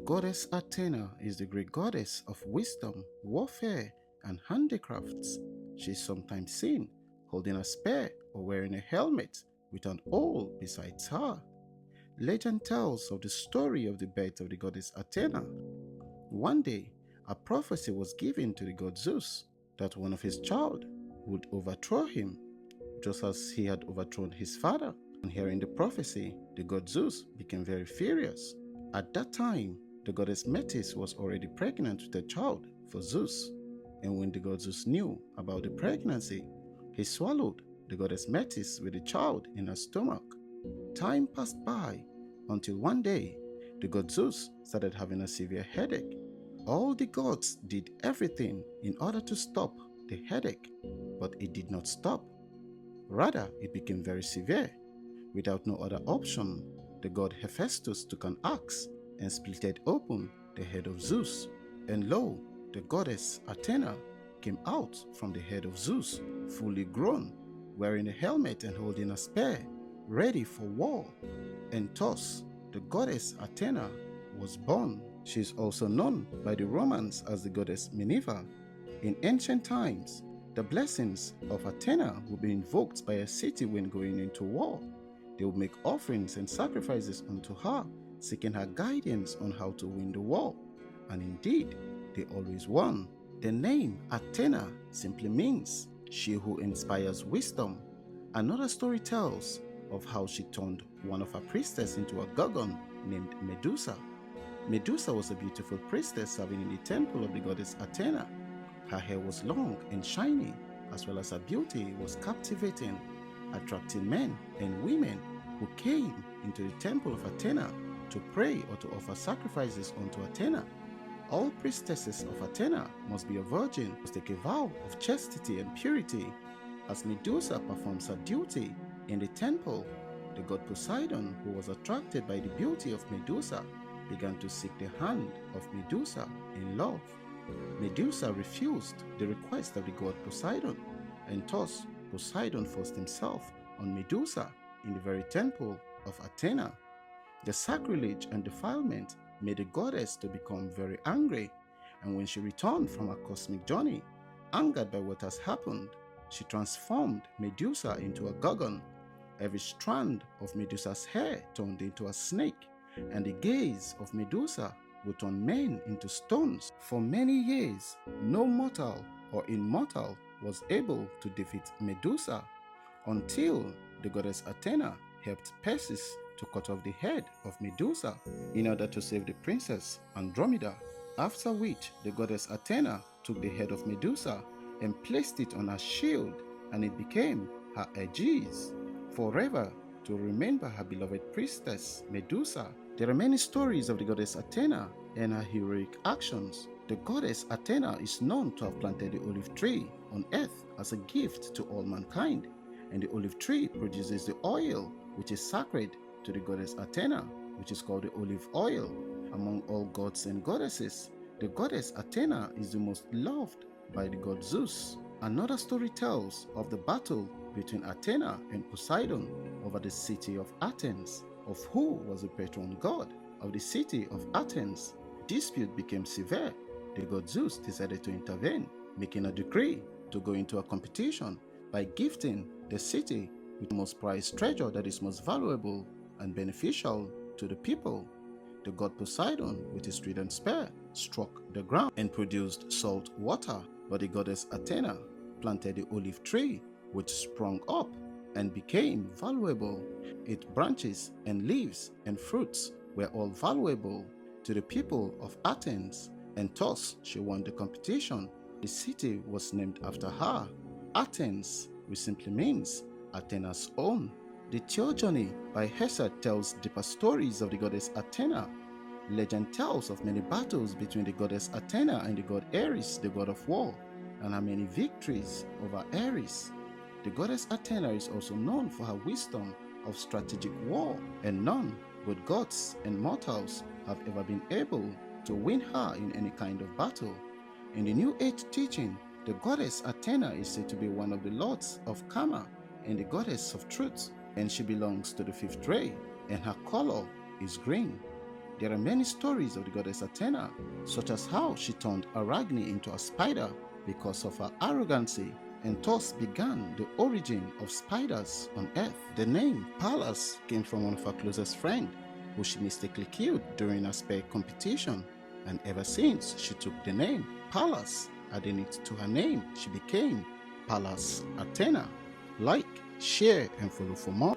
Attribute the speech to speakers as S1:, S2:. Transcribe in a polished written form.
S1: goddess Athena is the great goddess of wisdom, warfare, and handicrafts. She is sometimes seen holding a spear or wearing a helmet with an owl beside her. Legend tells of the story of the birth of the goddess Athena. One day, a prophecy was given to the god Zeus that one of his child would overthrow him, just as he had overthrown his father. On hearing the prophecy, the god Zeus became very furious. At that time, the goddess Metis was already pregnant with a child for Zeus, and when the god Zeus knew about the pregnancy, he swallowed the goddess Metis with the child in her stomach. Time passed by until one day, the god Zeus started having a severe headache. All the gods did everything in order to stop the headache, but it did not stop. Rather, it became very severe. Without no other option, the god Hephaestus took an axe and split open the head of Zeus. And lo, the goddess Athena came out from the head of Zeus, fully grown, wearing a helmet and holding a spear, ready for war. And thus, the goddess Athena was born. She is also known by the Romans as the goddess Minerva. In ancient times, the blessings of Athena would be invoked by a city when going into war. They would make offerings and sacrifices unto her, seeking her guidance on how to win the war. And indeed, they always won. The name Athena simply means she who inspires wisdom. Another story tells of how she turned one of her priestesses into a gorgon named Medusa. Medusa was a beautiful priestess serving in the temple of the goddess Athena. Her hair was long and shiny, as well as her beauty was captivating, attracting men and women who came into the temple of Athena to pray or to offer sacrifices unto Athena. All priestesses of Athena must be a virgin, must take a vow of chastity and purity. As Medusa performs her duty in the temple, the god Poseidon, who was attracted by the beauty of Medusa, began to seek the hand of Medusa in love. Medusa refused the request of the god Poseidon, and thus Poseidon forced himself on Medusa in the very temple of Athena. The sacrilege and defilement made the goddess to become very angry, and when she returned from her cosmic journey, angered by what has happened, she transformed Medusa into a gorgon. Every strand of Medusa's hair turned into a snake, and the gaze of Medusa would turn men into stones. For many years, no mortal or immortal was able to defeat Medusa until the goddess Athena helped Perseus to cut off the head of Medusa in order to save the princess Andromeda. After which, the goddess Athena took the head of Medusa and placed it on her shield, and it became her aegis, forever to remember her beloved priestess Medusa. There are many stories of the goddess Athena and her heroic actions. The goddess Athena is known to have planted the olive tree on earth as a gift to all mankind, and the olive tree produces the oil which is sacred to the goddess Athena, which is called the olive oil. Among all gods and goddesses, the goddess Athena is the most loved by the god Zeus. Another story tells of the battle between Athena and Poseidon over the city of Athens, of who was the patron god of the city of Athens. Dispute became severe. The god Zeus decided to intervene, making a decree to go into a competition by gifting the city with the most prized treasure that is most valuable and beneficial to the people. The god Poseidon, with his trident spear, struck the ground and produced salt water, but the goddess Athena planted the olive tree, which sprung up and became valuable. Its branches and leaves and fruits were all valuable to the people of Athens, and thus she won the competition. The city was named after her, Athens, which simply means Athena's own. The Theogony by Hesiod tells deeper stories of the goddess Athena. Legend tells of many battles between the goddess Athena and the god Ares, the god of war, and her many victories over Ares. The goddess Athena is also known for her wisdom of strategic war, and none but gods and mortals have ever been able to win her in any kind of battle. In the New Age teaching, the goddess Athena is said to be one of the lords of Karma and the goddess of truth, and she belongs to the fifth ray, and her color is green. There are many stories of the goddess Athena, such as how she turned Arachne into a spider because of her arrogancy, and thus began the origin of spiders on Earth. The name Pallas came from one of her closest friends, who she mistakenly killed during a spear competition, and ever since she took the name Pallas, adding it to her name, she became Pallas Athena. Like, share, and follow for more.